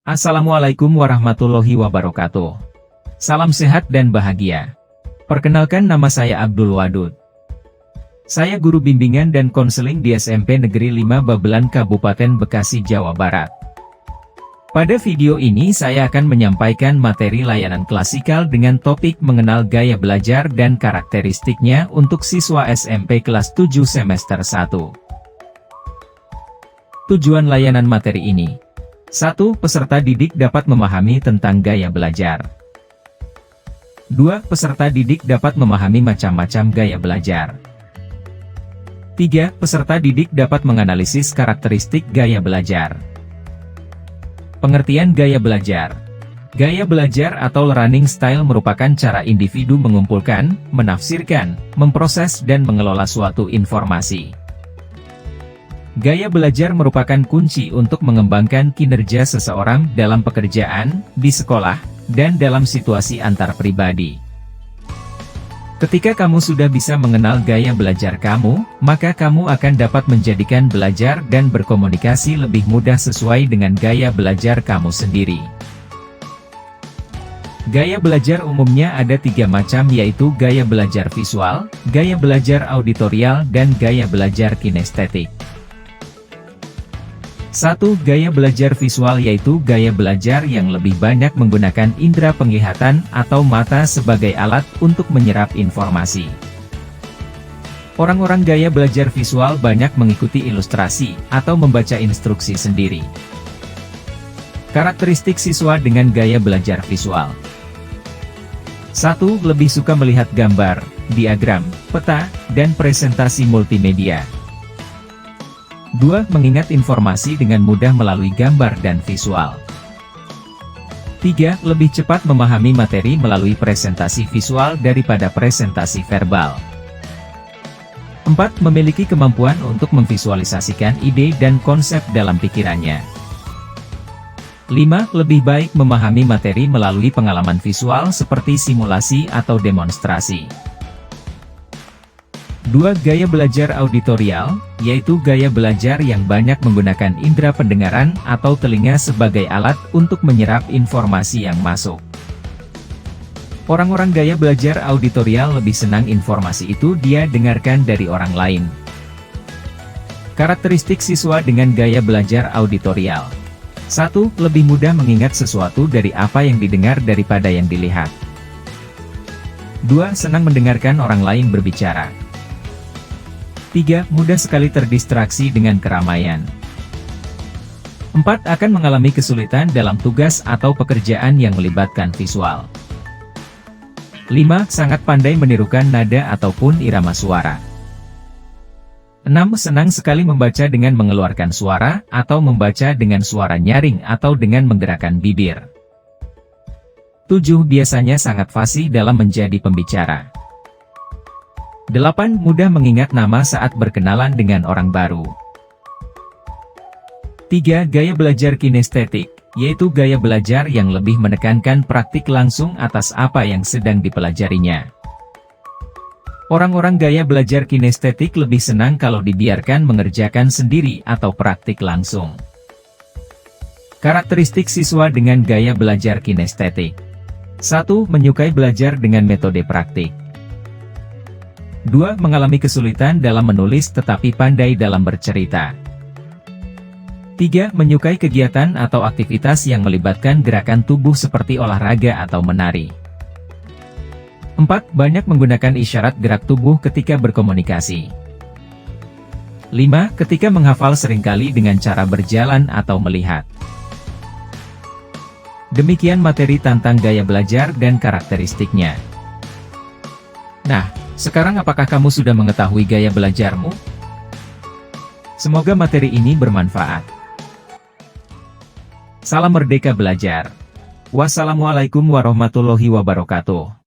Assalamualaikum warahmatullahi wabarakatuh. Salam sehat dan bahagia. Perkenalkan, nama saya Abdul Wadud. Saya guru bimbingan dan konseling di SMP Negeri 5 Babelan Kabupaten Bekasi, Jawa Barat. Pada video ini saya akan menyampaikan materi layanan klasikal dengan topik mengenal gaya belajar dan karakteristiknya untuk siswa SMP kelas 7 semester 1. Tujuan layanan materi ini: 1. Peserta didik dapat memahami tentang gaya belajar. 2. Peserta didik dapat memahami macam-macam gaya belajar. 3. Peserta didik dapat menganalisis karakteristik gaya belajar. Pengertian gaya belajar. Gaya belajar atau learning style merupakan cara individu mengumpulkan, menafsirkan, memproses dan mengelola suatu informasi. Gaya belajar merupakan kunci untuk mengembangkan kinerja seseorang dalam pekerjaan, di sekolah, dan dalam situasi antar pribadi. Ketika kamu sudah bisa mengenal gaya belajar kamu, maka kamu akan dapat menjadikan belajar dan berkomunikasi lebih mudah sesuai dengan gaya belajar kamu sendiri. Gaya belajar umumnya ada 3 macam, yaitu gaya belajar visual, gaya belajar auditorial, dan gaya belajar kinestetik. 1. Gaya belajar visual yaitu gaya belajar yang lebih banyak menggunakan indera penglihatan atau mata sebagai alat untuk menyerap informasi. Orang-orang gaya belajar visual banyak mengikuti ilustrasi atau membaca instruksi sendiri. Karakteristik siswa dengan gaya belajar visual. 1. Lebih suka melihat gambar, diagram, peta, dan presentasi multimedia. 2. Mengingat informasi dengan mudah melalui gambar dan visual. 3. Lebih cepat memahami materi melalui presentasi visual daripada presentasi verbal. 4. Memiliki kemampuan untuk memvisualisasikan ide dan konsep dalam pikirannya. 5. Lebih baik memahami materi melalui pengalaman visual seperti simulasi atau demonstrasi. 2. Gaya belajar auditorial, yaitu gaya belajar yang banyak menggunakan indera pendengaran atau telinga sebagai alat untuk menyerap informasi yang masuk. Orang-orang gaya belajar auditorial lebih senang informasi itu dia dengarkan dari orang lain. Karakteristik siswa dengan gaya belajar auditorial. 1. Lebih mudah mengingat sesuatu dari apa yang didengar daripada yang dilihat. 2. Senang mendengarkan orang lain berbicara. 3. Mudah sekali terdistraksi dengan keramaian. 4. Akan mengalami kesulitan dalam tugas atau pekerjaan yang melibatkan visual. 5. Sangat pandai menirukan nada ataupun irama suara. 6. Senang sekali membaca dengan mengeluarkan suara, atau membaca dengan suara nyaring atau dengan menggerakkan bibir. 7. Biasanya sangat fasih dalam menjadi pembicara. 8. Mudah mengingat nama saat berkenalan dengan orang baru. 3. Gaya belajar kinestetik, yaitu gaya belajar yang lebih menekankan praktik langsung atas apa yang sedang dipelajarinya. Orang-orang gaya belajar kinestetik lebih senang kalau dibiarkan mengerjakan sendiri atau praktik langsung. Karakteristik siswa dengan gaya belajar kinestetik. 1. Menyukai belajar dengan metode praktik. 2. Mengalami kesulitan dalam menulis tetapi pandai dalam bercerita. 3. Menyukai kegiatan atau aktivitas yang melibatkan gerakan tubuh seperti olahraga atau menari. 4. Banyak menggunakan isyarat gerak tubuh ketika berkomunikasi. 5. Ketika menghafal seringkali dengan cara berjalan atau melihat. Demikian materi tentang gaya belajar dan karakteristiknya. Nah, sekarang apakah kamu sudah mengetahui gaya belajarmu? Semoga materi ini bermanfaat. Salam merdeka belajar. Wassalamualaikum warahmatullahi wabarakatuh.